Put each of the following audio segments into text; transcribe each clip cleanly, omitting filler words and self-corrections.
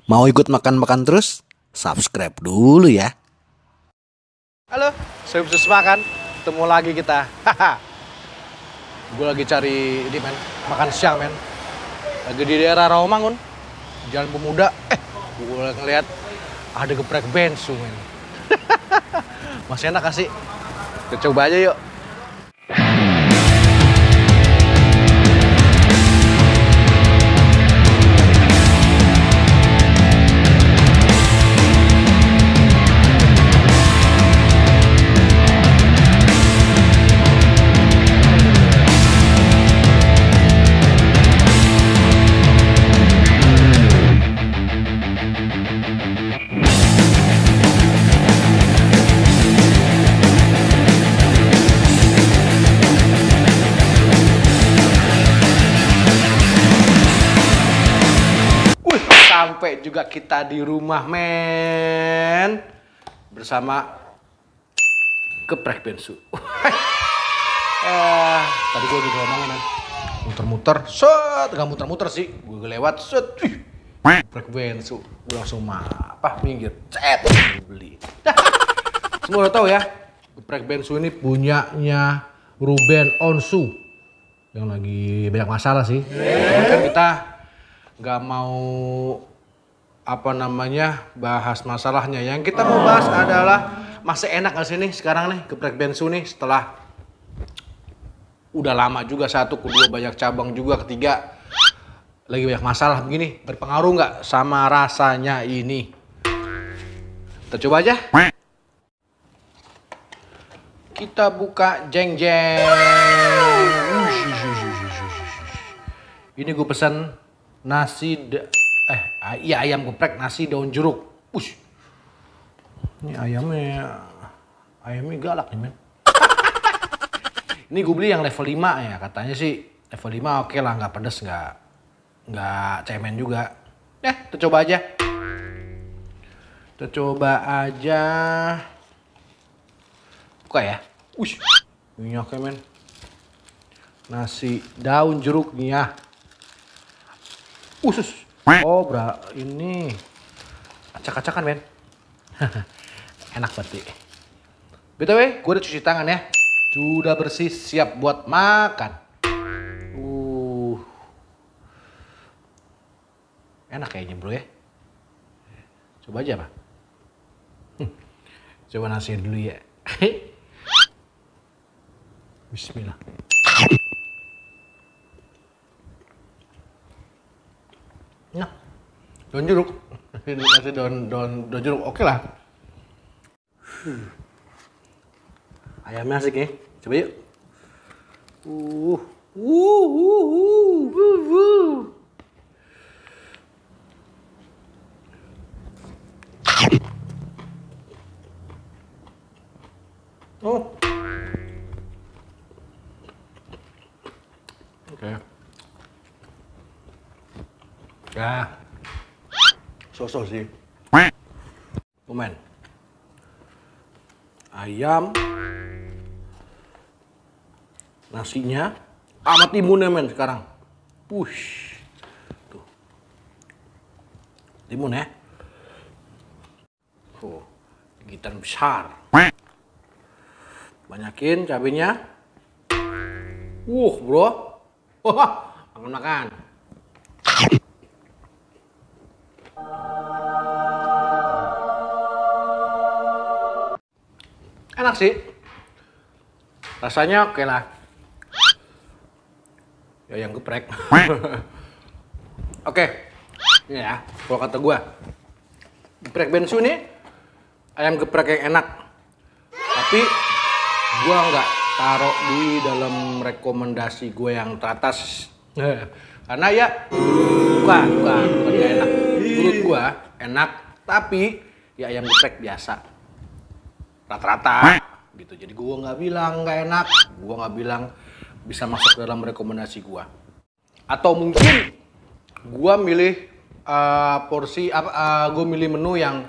Mau ikut makan-makan terus? Subscribe dulu ya. Halo, saya Khusus Makan. Ketemu lagi kita. Gue lagi cari ini men, makan siang men. Lagi di daerah Rawamangun, Jalan Pemuda. Gue ngeliat ada geprek bensu men. Masih enak kasih. Kita coba aja yuk. Sampai juga kita di rumah men, bersama geprek bensu. Tadi gue juga ngomongin men, muter-muter, set, gak muter-muter sih, gue lewat, set, geprek bensu, gue langsung minggir, cet, beli. Semua udah tahu ya, geprek bensu ini punyanya Ruben Onsu yang lagi banyak masalah sih. Kan kita nggak mau bahas masalahnya. Yang kita mau bahas adalah masih enak gak sih nih sekarang nih geprek bensu nih setelah udah lama juga, satu, kedua banyak cabang juga, ketiga lagi banyak masalah begini, berpengaruh nggak sama rasanya ini? Kita coba aja. Kita buka jeng jeng. Ini gue pesan ayam geprek nasi daun jeruk. Ini ayamnya galak nih men. Ini gue beli yang level 5 ya, katanya sih level 5 oke lah, nggak pedes, nggak cemen juga. Kita coba aja. Buka ya. Minyaknya men. Nasi daun jeruk nih ya. Ini acak-acakan men. Enak berarti. BTW, gue udah cuci tangan ya. Sudah bersih, siap buat makan. Enak kayaknya bro ya. Coba aja pak. Coba nasi dulu ya. Bismillah. Nah, daun jeruk, nasi daun jeruk oke lah. Ayamnya asik nih, coba yuk. Oke. Ya, sosok sih. Lumayan. Ayam, nasinya amat timunnya men sekarang. Tuh, timun ya. Gigitan besar. Banyakin cabenya. Bro. Makan. Enak sih, rasanya oke lah. Ya yang geprek. Oke, ini ya, kalau kata gue, geprek bensu nih ayam geprek yang enak. Tapi gue nggak taruh di dalam rekomendasi gue yang teratas. Karena ya bukan gak enak. Menurut gue enak, tapi ya ayam geprek biasa. Rata-rata gitu. Jadi gue nggak bilang nggak enak, gue nggak bilang bisa masuk dalam rekomendasi gue. Atau mungkin gue milih gue milih menu yang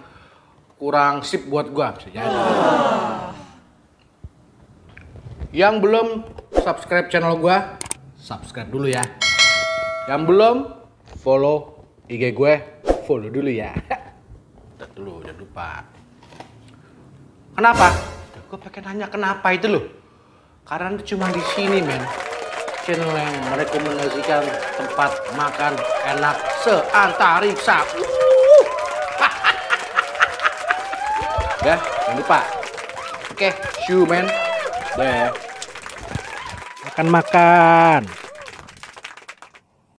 kurang sip buat gue, bisa jadi. Yang belum subscribe channel gue, subscribe dulu ya. Yang belum follow IG gue, follow dulu ya. Udah dulu, udah lupa. Kenapa? Gue pengen nanya kenapa itu loh. Karena cuma di sini men. Channel yang merekomendasikan tempat makan enak se-antariksa. Ya, jangan lupa. Oke, see you men. Deh. Makan-makan.